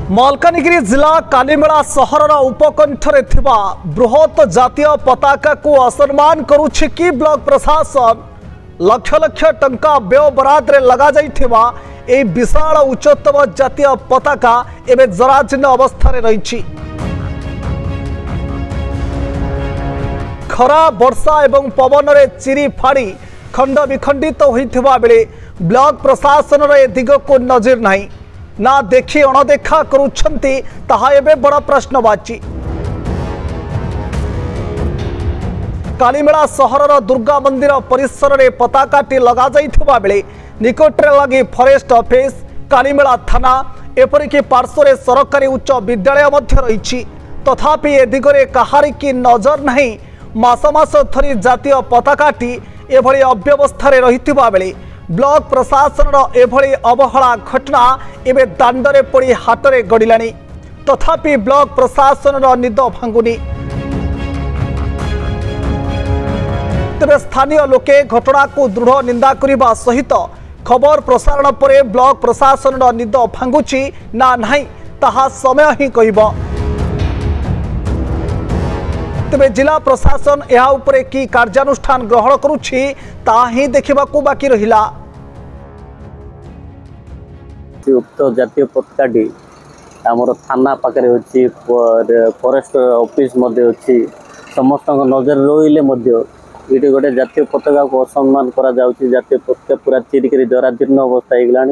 मालकानगिरी जिला कालीमेला सहरर उपकंठरे थिबा बृहत जातीय पताका को असम्मान करुछि कि ब्लॉक प्रशासन लक्ष लक्ष टंका व्यय बराद रे लगा जाइथिबा ए विशाल उच्चतम जातीय पताका एबे जराजीर्ण अवस्था रे रहिछि। खरा वर्षा एवं पवन रे चिरी फाड़ी खंड विखंडित होइथिबा बेले ब्लॉक प्रशासन रे दिग को नजर नाही ना देखी अणदेखा करुछंती ताहा एबे बड़ा प्रश्नवाची। कालीमेला सहरर दुर्गा मंदिर परिसर रे पताकाटी लगा जाइथिबा बेले निकटरे लगी फॉरेस्ट ऑफिस कालीमेला थाना एपरिकी पार्श्वरे सरकारी उच्च विद्यालय मध्य रहिछि तथापि ए दिगरे कहारी की नजर नहीं। मास मास धरी जातीय पताकाटी एभली अव्यवस्था रे रहिथिबा बेले ब्लॉक प्रशासन एभली अवहेला घटना एवं दांडरे पड़ी हाटरे गड़िलानी तथापि ब्लॉक प्रशासन निद भांगुनी। तेरे स्थानीय लोके घटना को दृढ़ निंदा करने सहित खबर प्रसारण पर ब्लॉक प्रशासन निद भांगुची ना नहीं ताहा समय ही कहब। तेबे जिला प्रशासन यह उपरे की कार्यानुष्ठान ग्रहण करुछि ता ही देखिबाकू बाकी रहिला। उक्त जातीय पताकाटी आमर थाना पाखे अच्छी फॉरेस्ट ऑफिस अच्छी समस्त नजर रही ये गोटे जातीय पताका को असम्मान करा जाउछि। जातीय पताका पूरा चिरिक जराजीर्ण अवस्था होगा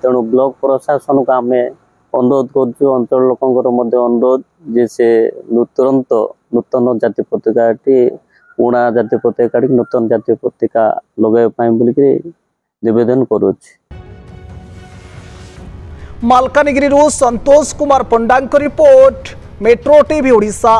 तेणु ब्लॉक प्रशासन को आम अनुरोध करुँ अंचल लोकंर अनुरोध जे से तुरंत नूतन जातीय पताकाटी पुणा जातीय पताकाटी नूतन जातीय पताका लगाइबा बोलिक निवेदन करुछि। मालकानगिरी संतोष कुमार पंडा रिपोर्ट मेट्रो टीवी ओडिशा।